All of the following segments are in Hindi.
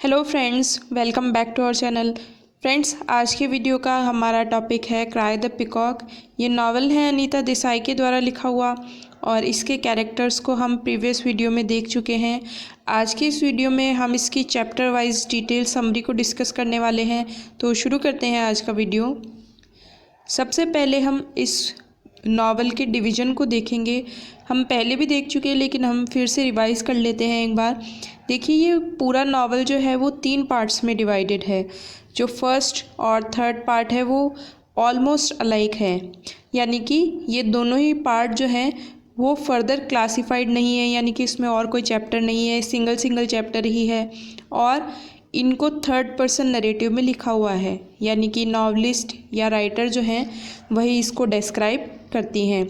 Hello friends, welcome back to our channel. Friends, आज की वीडियो का हमारा टॉपिक है क्राई द पिकॉक। ये नावल है अनीता देसाई के द्वारा लिखा हुआ और इसके कैरेक्टर्स को हम प्रीवियस वीडियो में देख चुके हैं। आज की इस वीडियो में हम इसकी चैप्टर वाइज डिटेल समरी को डिस्कस करने वाले हैं। तो शुरू करते हैं आज का वीडियो। सबसे पहले हम इस नावल के डिवीज़न को देखेंगे। हम पहले भी देख चुके हैं लेकिन हम फिर से रिवाइज कर लेते हैं एक बार। देखिए, ये पूरा नावल जो है वो 3 पार्ट्स में डिवाइडेड है। जो फर्स्ट और थर्ड पार्ट है वो ऑलमोस्ट अलाइक है, यानी कि ये दोनों ही पार्ट जो हैं वो फर्दर क्लासिफाइड नहीं है, यानी कि इसमें और कोई चैप्टर नहीं है, सिंगल चैप्टर ही है। और इनको थर्ड पर्सन नरेटिव में लिखा हुआ है, यानी कि नॉवलिस्ट या राइटर जो हैं वही इसको डिस्क्राइब करती हैं।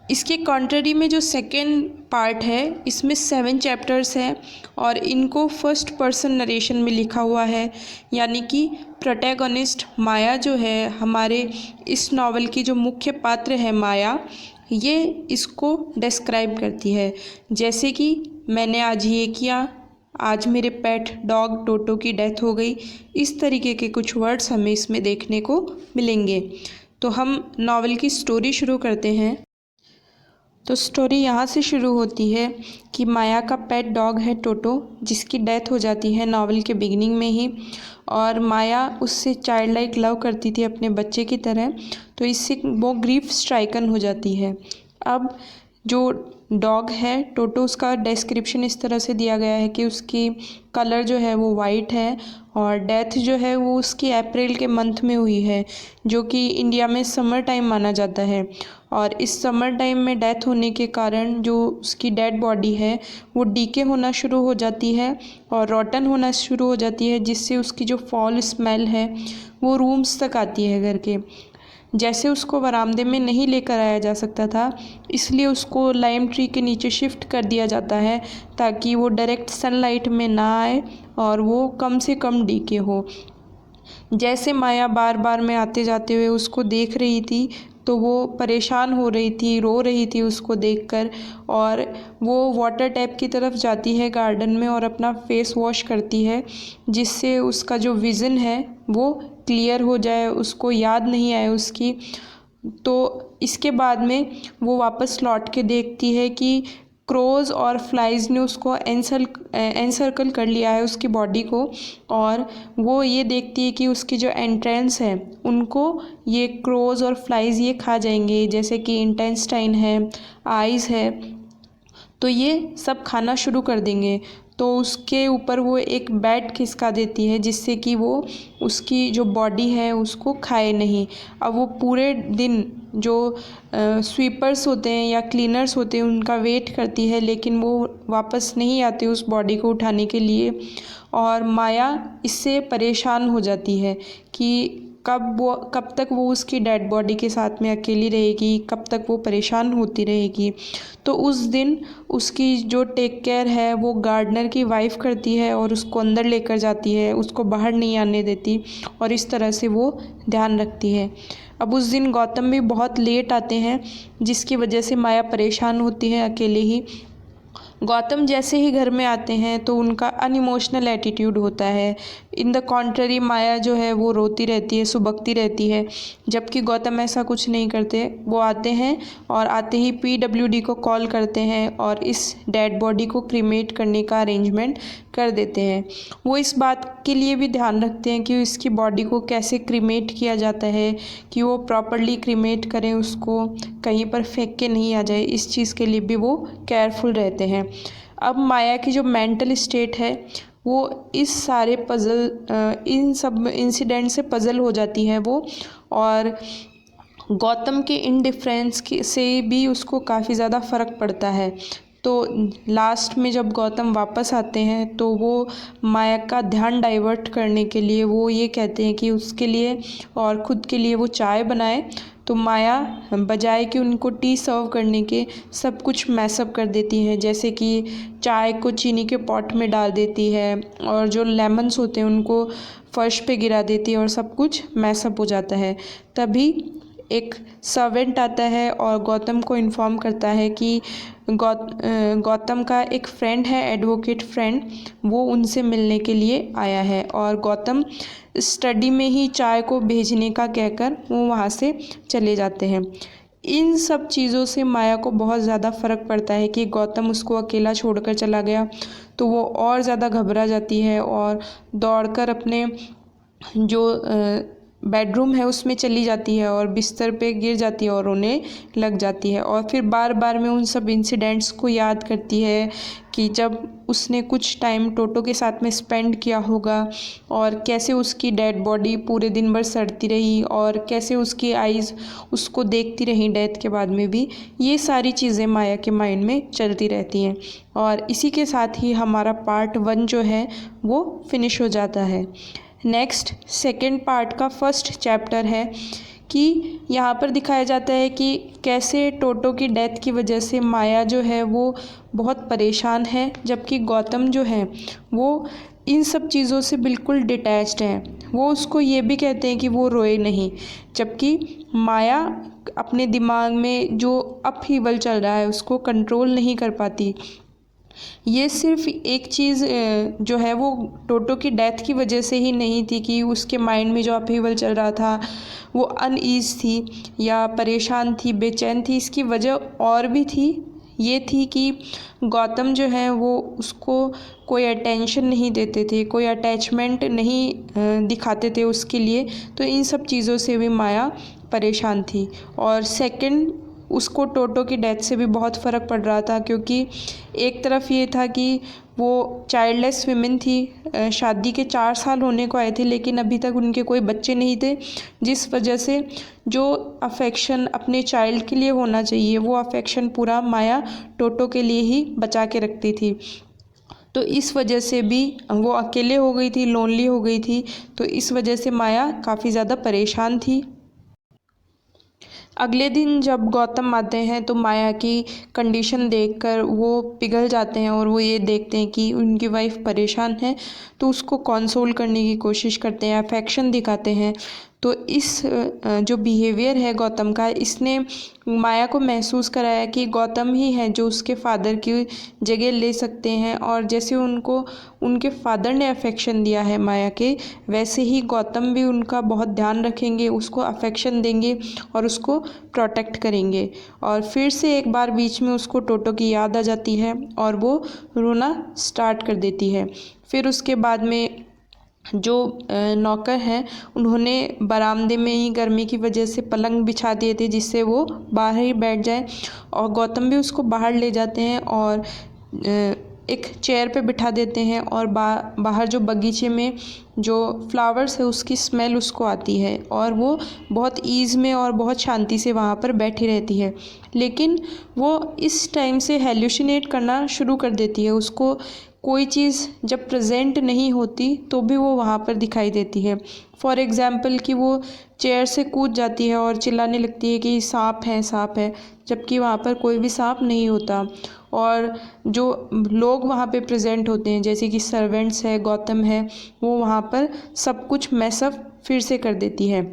इसके कॉन्ट्ररी में जो सेकेंड पार्ट है इसमें 7 चैप्टर्स हैं और इनको फर्स्ट पर्सन नरेशन में लिखा हुआ है, यानी कि प्रोटैगनिस्ट माया जो है, हमारे इस नावल की जो मुख्य पात्र है माया, ये इसको डिस्क्राइब करती है। जैसे कि मैंने आज ये किया, आज मेरे पेट डॉग टोटो की डेथ हो गई, इस तरीके के कुछ वर्ड्स हमें इसमें देखने को मिलेंगे। तो हम नावल की स्टोरी शुरू करते हैं। तो स्टोरी यहाँ से शुरू होती है कि माया का पेट डॉग है टोटो, जिसकी डेथ हो जाती है नावल के बिगिनिंग में ही। और माया उससे चाइल्ड लाइक लव करती थी अपने बच्चे की तरह, तो इससे वो ग्रीफ स्ट्राइकन हो जाती है। अब जो डॉग है टोटो, उसका डिस्क्रिप्शन इस तरह से दिया गया है कि उसकी कलर जो है वो वाइट है और डेथ जो है वो उसकी अप्रैल के मंथ में हुई है, जो कि इंडिया में समर टाइम माना जाता है। और इस समर टाइम में डेथ होने के कारण जो उसकी डेड बॉडी है वो डीके होना शुरू हो जाती है और रॉटन होना शुरू हो जाती है, जिससे उसकी जो फॉल स्मेल है वो रूम्स तक आती है घर के। जैसे उसको बरामदे में नहीं लेकर आया जा सकता था, इसलिए उसको लाइम ट्री के नीचे शिफ्ट कर दिया जाता है ताकि वो डायरेक्ट सनलाइट में ना आए और वो कम से कम डीके हो। जैसे माया बार बार में आते जाते हुए उसको देख रही थी तो वो परेशान हो रही थी, रो रही थी उसको देखकर, और वो वाटर टैप की तरफ जाती है गार्डन में और अपना फेस वॉश करती है, जिससे उसका जो विज़न है वो क्लियर हो जाए, उसको याद नहीं आए उसकी। तो इसके बाद में वो वापस लौट के देखती है कि क्रोज़ और फ्लाइज़ ने उसको एनसर्कल कर लिया है उसकी बॉडी को, और वो ये देखती है कि उसकी जो एंट्रेंस है उनको ये क्रोज़ और फ्लाइज़ ये खा जाएंगे, जैसे कि इंटेस्टाइन है, आइज़ है, तो ये सब खाना शुरू कर देंगे। तो उसके ऊपर वो एक बैट खिसका देती है, जिससे कि वो उसकी जो बॉडी है उसको खाए नहीं। अब वो पूरे दिन जो स्वीपर्स होते हैं या क्लीनर्स होते हैं उनका वेट करती है, लेकिन वो वापस नहीं आते उस बॉडी को उठाने के लिए। और माया इससे परेशान हो जाती है कि कब तक वो उसकी डेड बॉडी के साथ में अकेली रहेगी, कब तक वो परेशान होती रहेगी। तो उस दिन उसकी जो टेक केयर है वो गार्डनर की वाइफ करती है और उसको अंदर लेकर जाती है, उसको बाहर नहीं आने देती, और इस तरह से वो ध्यान रखती है। अब उस दिन गौतम भी बहुत लेट आते हैं, जिसकी वजह से माया परेशान होती है अकेले ही। गौतम जैसे ही घर में आते हैं तो उनका अनइमोशनल एटीट्यूड होता है। इन द कॉन्ट्ररी माया जो है वो रोती रहती है, सुबकती रहती है, जबकि गौतम ऐसा कुछ नहीं करते। वो आते हैं और आते ही PWD को कॉल करते हैं और इस डेड बॉडी को क्रीमेट करने का अरेंजमेंट कर देते हैं। वो इस बात के लिए भी ध्यान रखते हैं कि इसकी बॉडी को कैसे क्रीमेट किया जाता है, कि वो प्रॉपरली क्रीमेट करें, उसको कहीं पर फेंक के नहीं आ जाए, इस चीज़ के लिए भी वो केयरफुल रहते हैं। अब माया की जो मेंटल स्टेट है वो इस सारे इन सब इंसिडेंट से पज़ल हो जाती है वो, और गौतम के इंडिफरेंस से भी उसको काफ़ी ज़्यादा फ़र्क पड़ता है। तो लास्ट में जब गौतम वापस आते हैं तो वो माया का ध्यान डाइवर्ट करने के लिए वो ये कहते हैं कि उसके लिए और ख़ुद के लिए वो चाय बनाए। तो माया बजाय कि उनको टी सर्व करने के सब कुछ मैसअप कर देती है, जैसे कि चाय को चीनी के पॉट में डाल देती है और जो लेमन्स होते हैं उनको फर्श पे गिरा देती है और सब कुछ मैसअप हो जाता है। तभी एक सर्वेंट आता है और गौतम को इन्फॉर्म करता है कि गौतम का एक फ्रेंड है, एडवोकेट फ्रेंड, वो उनसे मिलने के लिए आया है। और गौतम स्टडी में ही चाय को भेजने का कहकर वो वहाँ से चले जाते हैं। इन सब चीज़ों से माया को बहुत ज़्यादा फ़र्क पड़ता है कि गौतम उसको अकेला छोड़कर चला गया, तो वो और ज़्यादा घबरा जाती है और दौड़कर अपने जो बेडरूम है उसमें चली जाती है और बिस्तर पे गिर जाती है और रोने लग जाती है। और फिर बार बार में उन सब इंसिडेंट्स को याद करती है कि जब उसने कुछ टाइम टोटो के साथ में स्पेंड किया होगा और कैसे उसकी डेड बॉडी पूरे दिन भर सड़ती रही और कैसे उसकी आइज़ उसको देखती रही डेथ के बाद में भी। ये सारी चीज़ें माया के माइंड में चलती रहती हैं। और इसी के साथ ही हमारा पार्ट 1 जो है वो फिनिश हो जाता है। नेक्स्ट सेकेंड पार्ट का फर्स्ट चैप्टर है कि यहाँ पर दिखाया जाता है कि कैसे टोटो की डेथ की वजह से माया जो है वो बहुत परेशान है, जबकि गौतम जो है वो इन सब चीज़ों से बिल्कुल डिटैच्ड है। वो उसको ये भी कहते हैं कि वो रोए नहीं, जबकि माया अपने दिमाग में जो अपहीवल चल रहा है उसको कंट्रोल नहीं कर पाती। ये सिर्फ एक चीज़ जो है वो टोटो की डेथ की वजह से ही नहीं थी कि उसके माइंड में जो अपहीवल चल रहा था वो अनईज़ थी या परेशान थी, बेचैन थी। इसकी वजह और भी थी। ये थी कि गौतम जो है वो उसको कोई अटेंशन नहीं देते थे, कोई अटैचमेंट नहीं दिखाते थे उसके लिए। तो इन सब चीज़ों से भी माया परेशान थी। और सेकंड, उसको टोटो की डेथ से भी बहुत फ़र्क पड़ रहा था, क्योंकि एक तरफ ये था कि वो चाइल्डलेस विमेन थी, शादी के 4 साल होने को आए थे लेकिन अभी तक उनके कोई बच्चे नहीं थे, जिस वजह से जो अफेक्शन अपने चाइल्ड के लिए होना चाहिए वो अफेक्शन पूरा माया टोटो के लिए ही बचा के रखती थी। तो इस वजह से भी वो अकेले हो गई थी, लोनली हो गई थी। तो इस वजह से माया काफ़ी ज़्यादा परेशान थी। अगले दिन जब गौतम आते हैं तो माया की कंडीशन देखकर वो पिघल जाते हैं और वो ये देखते हैं कि उनकी वाइफ परेशान है, तो उसको कंसोल करने की कोशिश करते हैं, अफेक्शन दिखाते हैं। तो इस जो बिहेवियर है गौतम का, इसने माया को महसूस कराया कि गौतम ही है जो उसके फादर की जगह ले सकते हैं। और जैसे उनको उनके फादर ने अफेक्शन दिया है माया के, वैसे ही गौतम भी उनका बहुत ध्यान रखेंगे, उसको अफेक्शन देंगे और उसको प्रोटेक्ट करेंगे। और फिर से एक बार बीच में उसको टोटो की याद आ जाती है और वो रोना स्टार्ट कर देती है। फिर उसके बाद में जो नौकर हैं उन्होंने बरामदे में ही गर्मी की वजह से पलंग बिछा दिए थे जिससे वो बाहर ही बैठ जाए। और गौतम भी उसको बाहर ले जाते हैं और एक चेयर पे बिठा देते हैं और बाहर जो बगीचे में जो फ्लावर्स है उसकी स्मेल उसको आती है और वो बहुत ईज़ में और बहुत शांति से वहाँ पर बैठी रहती है। लेकिन वो इस टाइम से हेल्यूसिनेट करना शुरू कर देती है। उसको कोई चीज़ जब प्रेजेंट नहीं होती तो भी वो वहाँ पर दिखाई देती है। फॉर एग्ज़ाम्पल कि वो चेयर से कूद जाती है और चिल्लाने लगती है कि सांप है, सांप है, जबकि वहाँ पर कोई भी सांप नहीं होता। और जो लोग वहाँ पे प्रेजेंट होते हैं जैसे कि सर्वेंट्स है, गौतम है, वो वहाँ पर सब कुछ मैसअप फिर से कर देती है।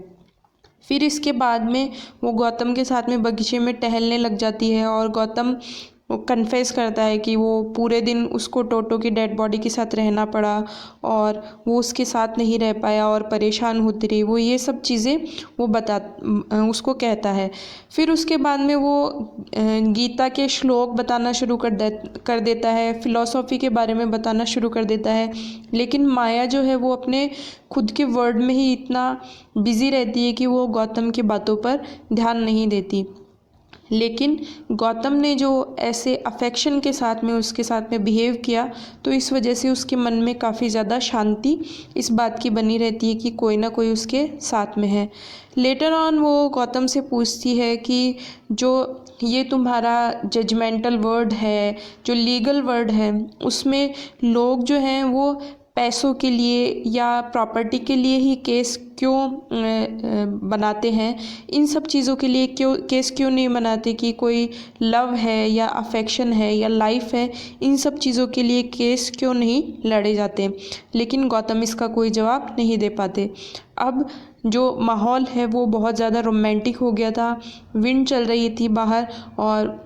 फिर इसके बाद में वो गौतम के साथ में बगीचे में टहलने लग जाती है और गौतम वो कन्फेस करता है कि वो पूरे दिन उसको टोटो की डेड बॉडी के साथ रहना पड़ा और वो उसके साथ नहीं रह पाया और परेशान होती रही। वो ये सब चीज़ें वो उसको कहता है। फिर उसके बाद में वो गीता के श्लोक बताना शुरू कर देता है, फ़िलॉसफी के बारे में बताना शुरू कर देता है। लेकिन माया जो है वो अपने खुद के वर्ड में ही इतना बिज़ी रहती है कि वो गौतम की बातों पर ध्यान नहीं देती। लेकिन गौतम ने जो ऐसे अफेक्शन के साथ में उसके साथ में बिहेव किया, तो इस वजह से उसके मन में काफ़ी ज़्यादा शांति इस बात की बनी रहती है कि कोई ना कोई उसके साथ में है। लेटर ऑन वो गौतम से पूछती है कि जो ये तुम्हारा जजमेंटल वर्ड है, जो लीगल वर्ड है, उसमें लोग जो हैं वो पैसों के लिए या प्रॉपर्टी के लिए ही केस क्यों बनाते हैं, इन सब चीज़ों के लिए केस क्यों नहीं बनाते कि कोई लव है या अफेक्शन है या लाइफ है, इन सब चीज़ों के लिए केस क्यों नहीं लड़े जाते। लेकिन गौतम इसका कोई जवाब नहीं दे पाते। अब जो माहौल है वो बहुत ज़्यादा रोमांटिक हो गया था। विंड चल रही थी बाहर और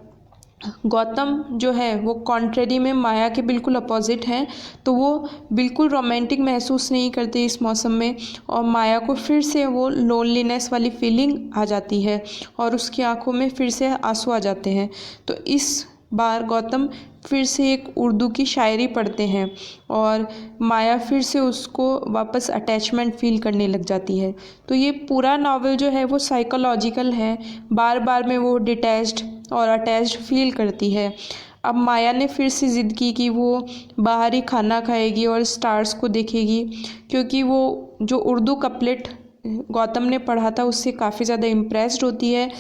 गौतम जो है वो कॉन्ट्रेरी में माया के बिल्कुल अपोजिट हैं, तो वो बिल्कुल रोमांटिक महसूस नहीं करती इस मौसम में और माया को फिर से वो लोनलीनेस वाली फीलिंग आ जाती है और उसकी आंखों में फिर से आंसू आ जाते हैं। तो इस बार गौतम फिर से एक उर्दू की शायरी पढ़ते हैं और माया फिर से उसको वापस अटैचमेंट फील करने लग जाती है। तो ये पूरा नावल जो है वो साइकोलॉजिकल है, बार बार में वो डिटैच्ड और अटैच्ड फील करती है। अब माया ने फिर से ज़िद की कि वो बाहर ही खाना खाएगी और स्टार्स को देखेगी, क्योंकि वो जो उर्दू कपलेट गौतम ने पढ़ा था उससे काफ़ी ज़्यादा इम्प्रेस्ड होती है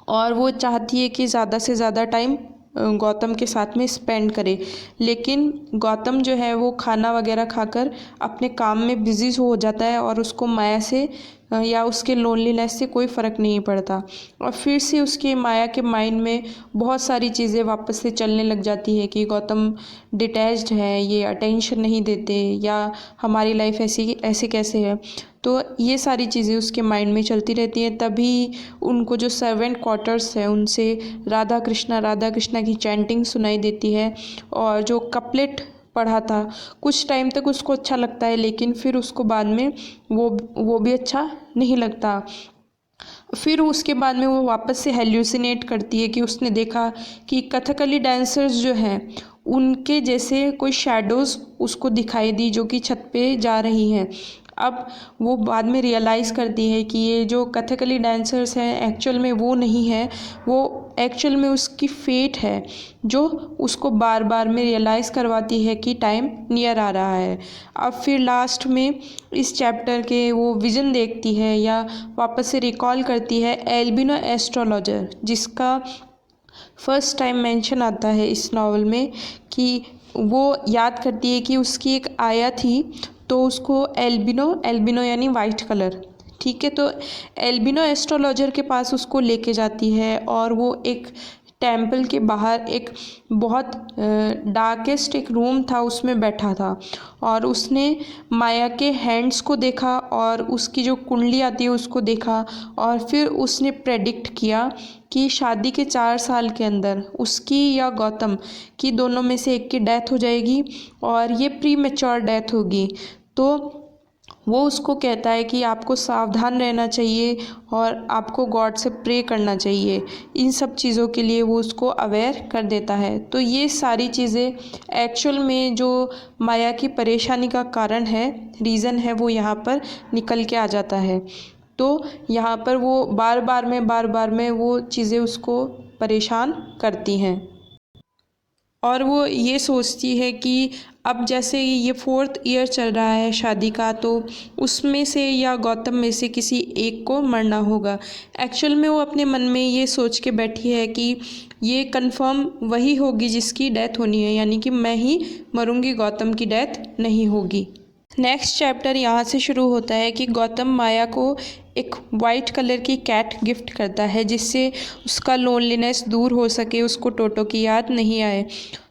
और वो चाहती है कि ज़्यादा से ज़्यादा टाइम गौतम के साथ में स्पेंड करे। लेकिन गौतम जो है वो खाना वगैरह खाकर अपने काम में बिज़ी हो जाता है और उसको माया से या उसके लोनलीनेस से कोई फ़र्क नहीं पड़ता और फिर से उसके माया के माइंड में बहुत सारी चीज़ें वापस से चलने लग जाती है कि गौतम डिटैच्ड है, ये अटेंशन नहीं देते या हमारी लाइफ ऐसी ऐसे कैसे है। तो ये सारी चीज़ें उसके माइंड में चलती रहती हैं। तभी उनको जो सर्वेंट क्वार्टर्स है उनसे राधा कृष्णा की चैंटिंग सुनाई देती है और जो कपलेट पढ़ा था कुछ टाइम तक उसको अच्छा लगता है, लेकिन फिर उसको बाद में वो भी अच्छा नहीं लगता। फिर उसके बाद में वो वापस से हेल्यूसिनेट करती है कि उसने देखा कि कथकली डांसर्स जो हैं उनके जैसे कोई शैडोज़ उसको दिखाई दी जो कि छत पे जा रही हैं। अब वो बाद में रियलाइज़ करती है कि ये जो कथकली डांसर्स हैं एक्चुअल में वो नहीं है, वो एक्चुअल में उसकी फेट है जो उसको बार बार में रियलाइज़ करवाती है कि टाइम नियर आ रहा है। अब फिर लास्ट में इस चैप्टर के वो विज़न देखती है या वापस से रिकॉल करती है एल्बिनो एस्ट्रोलॉजर, जिसका फर्स्ट टाइम मेंशन आता है इस नावल में कि वो याद करती है कि उसकी एक आया थी तो उसको एल्बिनो यानी वाइट कलर, ठीक है। तो एल्बिनो एस्ट्रोलॉजर के पास उसको लेके जाती है और वो एक टेम्पल के बाहर एक बहुत डार्केस्ट एक रूम था उसमें बैठा था और उसने माया के हैंड्स को देखा और उसकी जो कुंडली आती है उसको देखा और फिर उसने प्रेडिक्ट किया कि शादी के 4 साल के अंदर उसकी या गौतम की दोनों में से एक की डेथ हो जाएगी और ये प्री मैच्योर डेथ होगी। तो वो उसको कहता है कि आपको सावधान रहना चाहिए और आपको गॉड से प्रे करना चाहिए। इन सब चीज़ों के लिए वो उसको अवेयर कर देता है। तो ये सारी चीज़ें एक्चुअल में जो माया की परेशानी का कारण है, रीज़न है, वो यहाँ पर निकल के आ जाता है। तो यहाँ पर वो बार बार में वो चीज़ें उसको परेशान करती हैं और वो ये सोचती है कि अब जैसे ये 4th ईयर चल रहा है शादी का, तो उसमें से या गौतम में से किसी एक को मरना होगा। एक्चुअल में वो अपने मन में ये सोच के बैठी है कि ये कंफर्म वही होगी जिसकी डेथ होनी है, यानी कि मैं ही मरूंगी, गौतम की डेथ नहीं होगी। नेक्स्ट चैप्टर यहाँ से शुरू होता है कि गौतम माया को एक वाइट कलर की कैट गिफ्ट करता है जिससे उसका लोनलीनेस दूर हो सके, उसको टोटो की याद नहीं आए।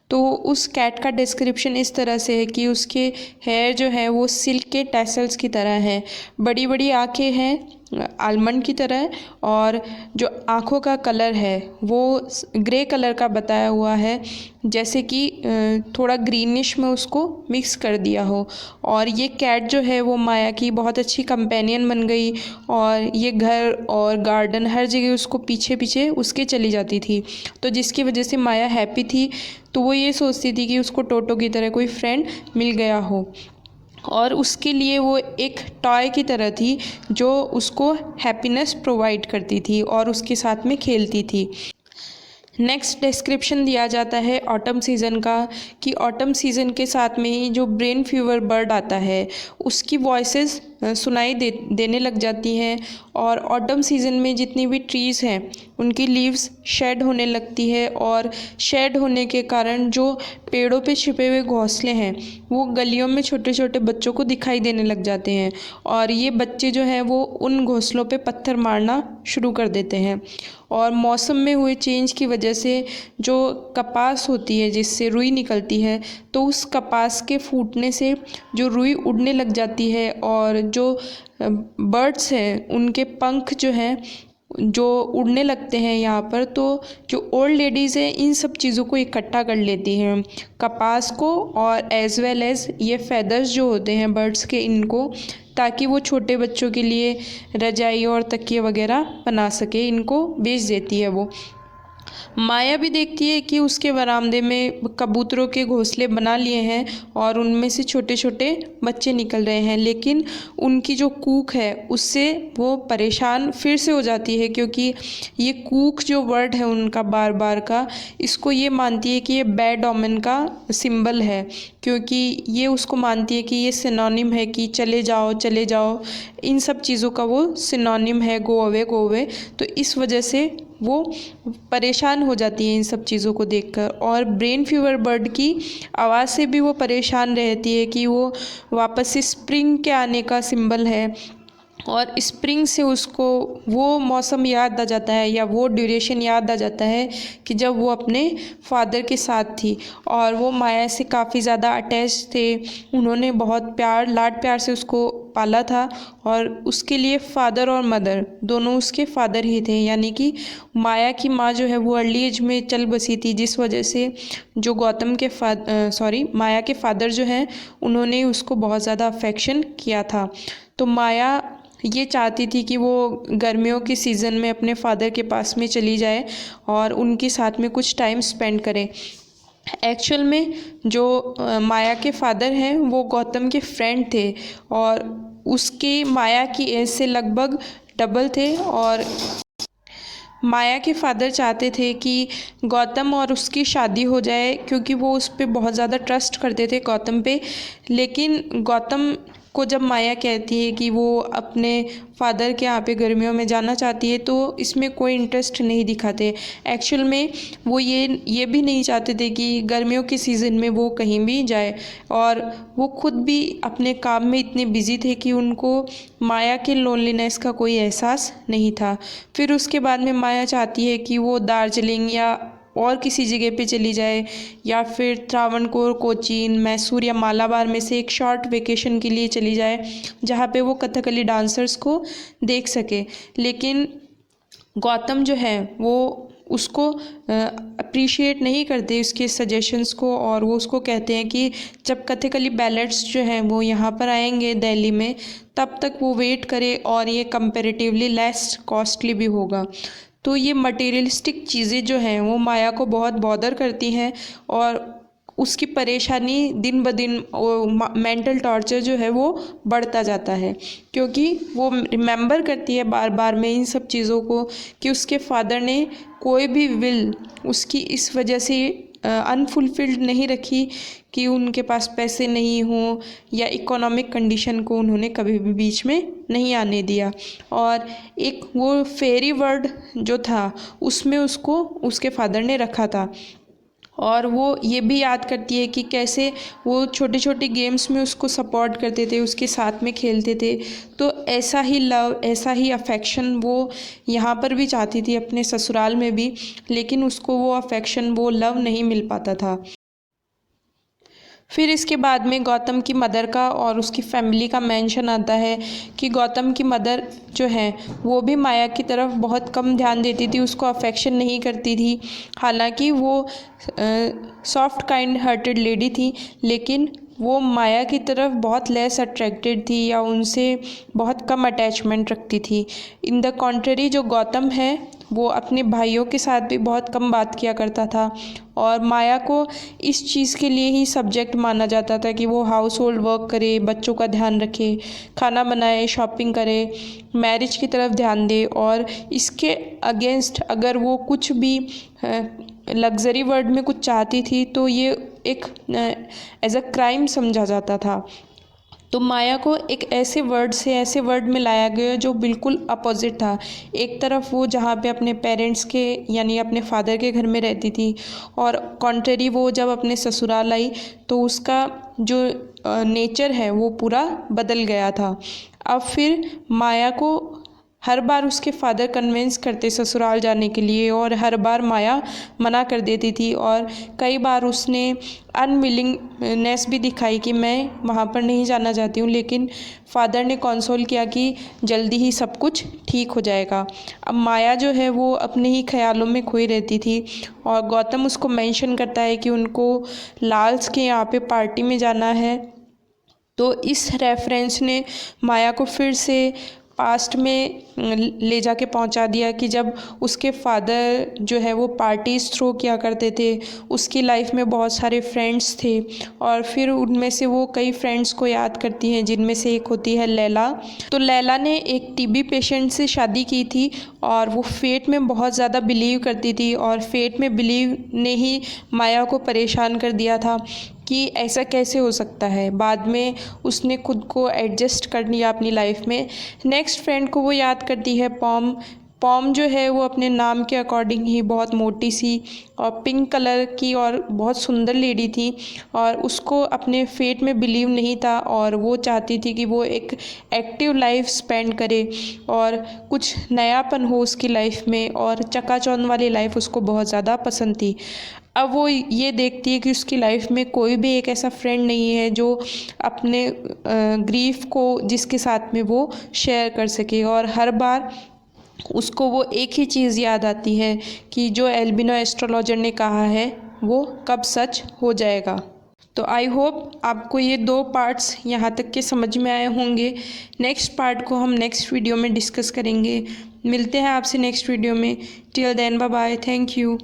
तो उस कैट का डिस्क्रिप्शन इस तरह से है कि उसके हेयर जो है वो सिल्क के टैसल्स की तरह हैं, बड़ी बड़ी आँखें हैं आलमंड की तरह और जो आँखों का कलर है वो ग्रे कलर का बताया हुआ है, जैसे कि थोड़ा ग्रीनिश में उसको मिक्स कर दिया हो। और ये कैट जो है वो माया की बहुत अच्छी कंपेनियन बन गई और ये घर और गार्डन हर जगह उसको पीछे पीछे उसके चली जाती थी, तो जिसकी वजह से माया हैप्पी थी। तो वो ये सोचती थी कि उसको टोटो की तरह कोई फ्रेंड मिल गया हो और उसके लिए वो एक टॉय की तरह थी जो उसको हैप्पीनेस प्रोवाइड करती थी और उसके साथ में खेलती थी। नेक्स्ट डिस्क्रिप्शन दिया जाता है ऑटम सीज़न का कि ऑटम सीज़न के साथ में ही जो ब्रेन फीवर बर्ड आता है उसकी वॉइसेस सुनाई देने लग जाती हैं और ऑटम सीज़न में जितनी भी ट्रीज़ हैं उनकी लीव्स शेड होने लगती है और शेड होने के कारण जो पेड़ों पे छिपे हुए घोंसले हैं वो गलियों में छोटे छोटे बच्चों को दिखाई देने लग जाते हैं और ये बच्चे जो हैं वो उन घोंसलों पे पत्थर मारना शुरू कर देते हैं। और मौसम में हुए चेंज की वजह से जो कपास होती है जिससे रुई निकलती है, तो उस कपास के फूटने से जो रुई उड़ने लग जाती है और जो बर्ड्स हैं उनके पंख जो हैं जो उड़ने लगते हैं यहाँ पर, तो जो ओल्ड लेडीज़ हैं इन सब चीज़ों को इकट्ठा कर लेती हैं, कपास को और एज़ वेल एज़ ये फेदर्स जो होते हैं बर्ड्स के, इनको, ताकि वो छोटे बच्चों के लिए रजाई और तकिए वगैरह बना सके, इनको बेच देती है वो। माया भी देखती है कि उसके बरामदे में कबूतरों के घोंसले बना लिए हैं और उनमें से छोटे छोटे बच्चे निकल रहे हैं, लेकिन उनकी जो कूक है उससे वो परेशान फिर से हो जाती है, क्योंकि ये कूक जो वर्ड है उनका बार बार का, इसको ये मानती है कि ये बैड ओमेन का सिंबल है, क्योंकि ये उसको मानती है कि ये सिनोनिम है कि चले जाओ चले जाओ, इन सब चीज़ों का वो सिनोनिम है, गो अवे गो अवे। तो इस वजह से वो परेशान हो जाती है इन सब चीज़ों को देखकर। और ब्रेन फीवर बर्ड की आवाज़ से भी वो परेशान रहती है कि वो वापस से स्प्रिंग के आने का सिंबल है, और स्प्रिंग से उसको वो मौसम याद आ जाता है या वो ड्यूरेशन याद आ जाता है कि जब वो अपने फादर के साथ थी और वो माया से काफ़ी ज़्यादा अटैच थे, उन्होंने बहुत प्यार लाड प्यार से उसको पाला था, और उसके लिए फादर और मदर दोनों उसके फादर ही थे, यानी कि माया की माँ जो है वो अर्ली एज में चल बसी थी, जिस वजह से जो गौतम के माया के फादर जो हैं उन्होंने उसको बहुत ज़्यादा अफेक्शन किया था। तो माया ये चाहती थी कि वो गर्मियों के सीज़न में अपने फादर के पास में चली जाए और उनके साथ में कुछ टाइम स्पेंड करे। एक्चुअल में जो माया के फादर हैं वो गौतम के फ्रेंड थे, और उसके माया की एज से लगभग डबल थे, और माया के फादर चाहते थे कि गौतम और उसकी शादी हो जाए, क्योंकि वो उस पर बहुत ज़्यादा ट्रस्ट करते थे गौतम पे। लेकिन गौतम को जब माया कहती है कि वो अपने फादर के यहाँ पे गर्मियों में जाना चाहती है, तो इसमें कोई इंटरेस्ट नहीं दिखाते। एक्चुअल में वो ये भी नहीं चाहते थे कि गर्मियों के सीज़न में वो कहीं भी जाए, और वो खुद भी अपने काम में इतने बिज़ी थे कि उनको माया के लोनलीनेस का कोई एहसास नहीं था। फिर उसके बाद में माया चाहती है कि वो दार्जिलिंग या और किसी जगह पे चली जाए, या फिर त्रावणकोर, कोचीन, मैसूर या मालाबार में से एक शॉर्ट वेकेशन के लिए चली जाए, जहाँ पे वो कथकली डांसर्स को देख सके। लेकिन गौतम जो है वो उसको अप्रिशिएट नहीं करते उसके सजेशंस को, और वो उसको कहते हैं कि जब कथकली बैलेट्स जो हैं वो यहाँ पर आएंगे दिल्ली में, तब तक वो वेट करे, और ये कंपैरेटिवली लेस कॉस्टली भी होगा। तो ये मटेरियलिस्टिक चीज़ें जो हैं वो माया को बहुत बॉदर करती हैं, और उसकी परेशानी दिन ब दिन मेंटल टॉर्चर जो है वो बढ़ता जाता है, क्योंकि वो रिमेंबर करती है बार बार में इन सब चीज़ों को कि उसके फादर ने कोई भी विल उसकी इस वजह से अनफुलफिल्ड नहीं रखी कि उनके पास पैसे नहीं हों, या इकोनॉमिक कंडीशन को उन्होंने कभी भी बीच में नहीं आने दिया। और एक वो फेरी वर्ड जो था उसमें उसको उसके फादर ने रखा था, और वो ये भी याद करती है कि कैसे वो छोटे छोटे गेम्स में उसको सपोर्ट करते थे, उसके साथ में खेलते थे। तो ऐसा ही लव, ऐसा ही अफेक्शन वो यहाँ पर भी चाहती थी अपने ससुराल में भी, लेकिन उसको वो अफेक्शन, वो लव नहीं मिल पाता था। फिर इसके बाद में गौतम की मदर का और उसकी फैमिली का मेंशन आता है कि गौतम की मदर जो है वो भी माया की तरफ बहुत कम ध्यान देती थी, उसको अफेक्शन नहीं करती थी। हालांकि वो सॉफ्ट काइंड हार्टेड लेडी थी, लेकिन वो माया की तरफ बहुत लेस अट्रैक्टेड थी, या उनसे बहुत कम अटैचमेंट रखती थी। इन द कॉन्ट्ररी जो गौतम है वो अपने भाइयों के साथ भी बहुत कम बात किया करता था, और माया को इस चीज़ के लिए ही सब्जेक्ट माना जाता था कि वो हाउस होल्ड वर्क करे, बच्चों का ध्यान रखे, खाना बनाए, शॉपिंग करे, मैरिज की तरफ ध्यान दे। और इसके अगेंस्ट अगर वो कुछ भी लग्जरी वर्ड में कुछ चाहती थी तो ये एक एज अ क्राइम समझा जाता था। तो माया को एक ऐसे वर्ड से ऐसे वर्ड में लाया गया जो बिल्कुल अपोजिट था। एक तरफ वो जहाँ पे अपने पेरेंट्स के यानी अपने फादर के घर में रहती थी, और कॉन्ट्रेरी वो जब अपने ससुराल आई तो उसका जो नेचर है वो पूरा बदल गया था। अब फिर माया को हर बार उसके फादर कन्विंस करते ससुराल जाने के लिए और हर बार माया मना कर देती थी और कई बार उसने अनविलिंगनेस भी दिखाई कि मैं वहाँ पर नहीं जाना चाहती हूँ, लेकिन फादर ने कंसोल किया कि जल्दी ही सब कुछ ठीक हो जाएगा। अब माया जो है वो अपने ही ख्यालों में खोई रहती थी और गौतम उसको मेंशन करता है कि उनको लाल्स के यहाँ पे पार्टी में जाना है। तो इस रेफरेंस ने माया को फिर से पास्ट में ले जाके पहुंचा दिया कि जब उसके फादर जो है वो पार्टीज़ थ्रो किया करते थे, उसकी लाइफ में बहुत सारे फ्रेंड्स थे और फिर उनमें से वो कई फ्रेंड्स को याद करती हैं, जिनमें से एक होती है लैला। तो लैला ने एक टीबी पेशेंट से शादी की थी और वो फेट में बहुत ज़्यादा बिलीव करती थी और फेट में बिलीव ने ही माया को परेशान कर दिया था कि ऐसा कैसे हो सकता है। बाद में उसने खुद को एडजस्ट कर लिया अपनी लाइफ में। नेक्स्ट फ्रेंड को वो याद करती है पॉम। पॉम जो है वो अपने नाम के अकॉर्डिंग ही बहुत मोटी सी और पिंक कलर की और बहुत सुंदर लेडी थी और उसको अपने फेट में बिलीव नहीं था और वो चाहती थी कि वो एक एक्टिव लाइफ स्पेंड करे और कुछ नयापन हो उसकी लाइफ में और चकाचौंध वाली लाइफ उसको बहुत ज़्यादा पसंद थी। अब वो ये देखती है कि उसकी लाइफ में कोई भी एक ऐसा फ्रेंड नहीं है जो अपने ग्रीफ को जिसके साथ में वो शेयर कर सके और हर बार उसको वो एक ही चीज़ याद आती है कि जो एल्बिनो एस्ट्रोलॉजर ने कहा है वो कब सच हो जाएगा। तो आई होप आपको ये 2 पार्ट्स यहाँ तक के समझ में आए होंगे। नेक्स्ट पार्ट को हम नेक्स्ट वीडियो में डिस्कस करेंगे। मिलते हैं आपसे नेक्स्ट वीडियो में। Till then bye bye, thank you.